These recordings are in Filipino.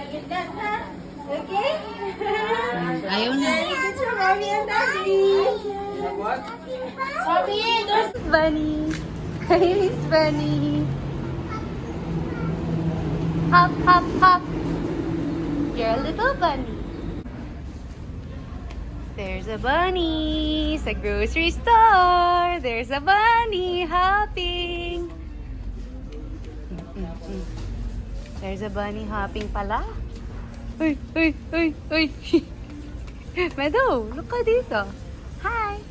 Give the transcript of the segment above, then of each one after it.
like that, ha? Okay? Ayaw na. Good for mommy and daddy. Mommy, there's Bunny. Hey, Miss Bunny. Hop, hop, hop. You're a little bunny. There's a bunny sa grocery store. There's a bunny hopping. There's a bunny hopping pala. Uy, uy, uy, uy. Meadow, look ka dito. Hi.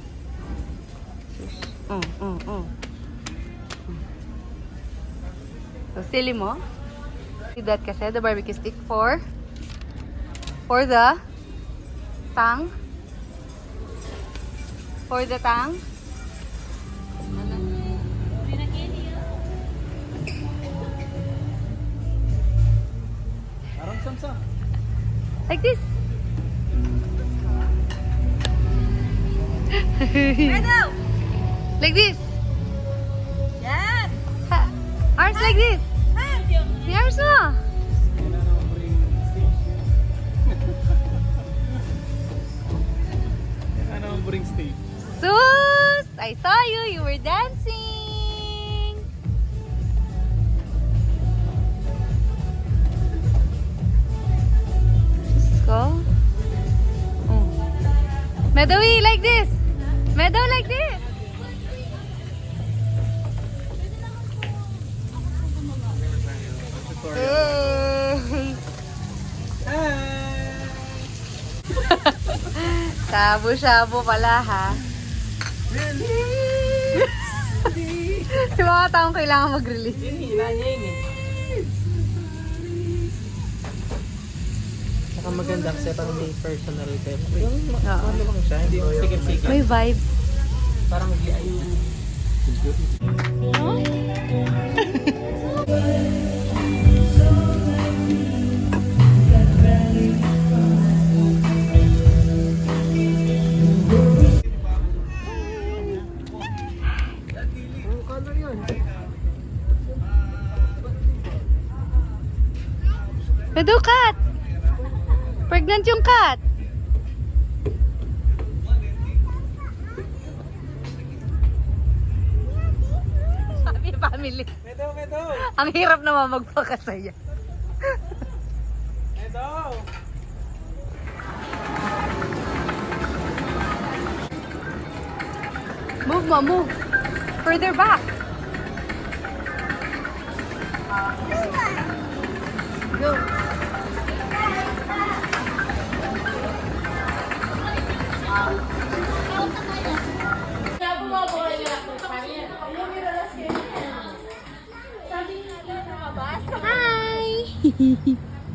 So, silly mo. See that kasi, the barbecue stick for the tang. For the tang. Parang samsa. Like this. Meadow! Like this. Yan! Ha, arms like this. Si arms mo. Ano ang bring stage? Sus! I saw you. You were dancing. Diyos ko. Meadowy, like this. Meadow, like this. Hey. Shabu-shabu pala, ha? Yung mga taong kailangan mag-release. Hila niya yun eh. Saka maganda kasi parang may personal time. Yung ano lang siya, hindi yung sikip-sikip. May vibe. Parang yung... Meadow, cat! Pregnant yung cat! Happy family. Medo! Ang hirap naman magpakasaya. Medo! Move, ma, move. Further back. Go. Hi!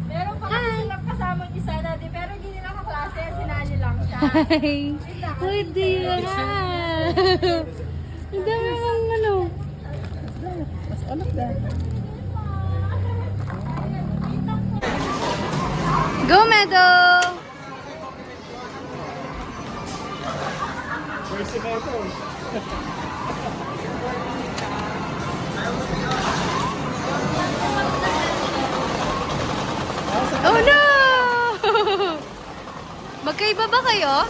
Meron pa kasi silang kasamang isa dati, pero hindi nila kaklase, sinali lang siya. Hi! Oh, dear! Ang dami mong ano. What's all of that? Go, Meadow! Where's si Medo? Oh no! Magkaiba ba kayo?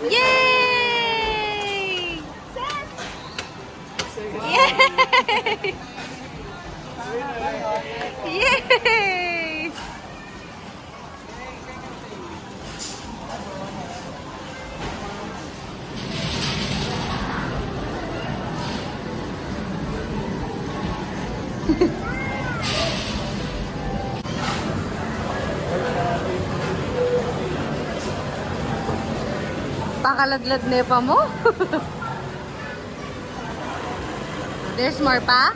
Yay! Yay! Yay! Pakaladlad nepa mo? There's more pa?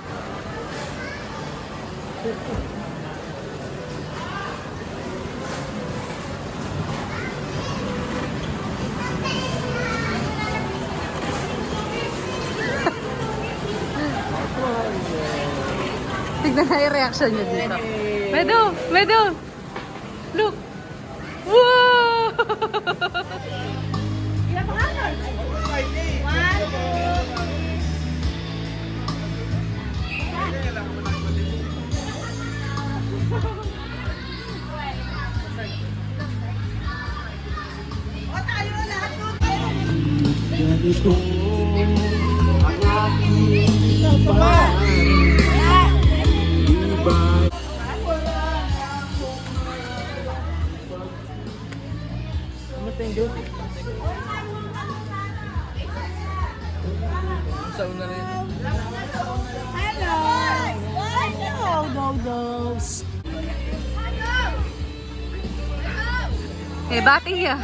Tignan na yung reaction niya dito. Medo! Medo! Look! Wow! Ilan pa nga? 1, 2, Ganito ang aking pag-ibig. Kamusta yung duty? Sa una rin. Eh, bati ya.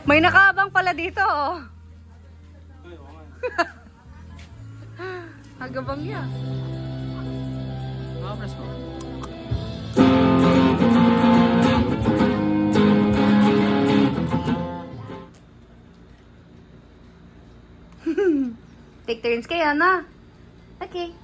May nakaabang pala dito, oh. Agabang ya. Mga press mo. Take turns kayo, na? Okay.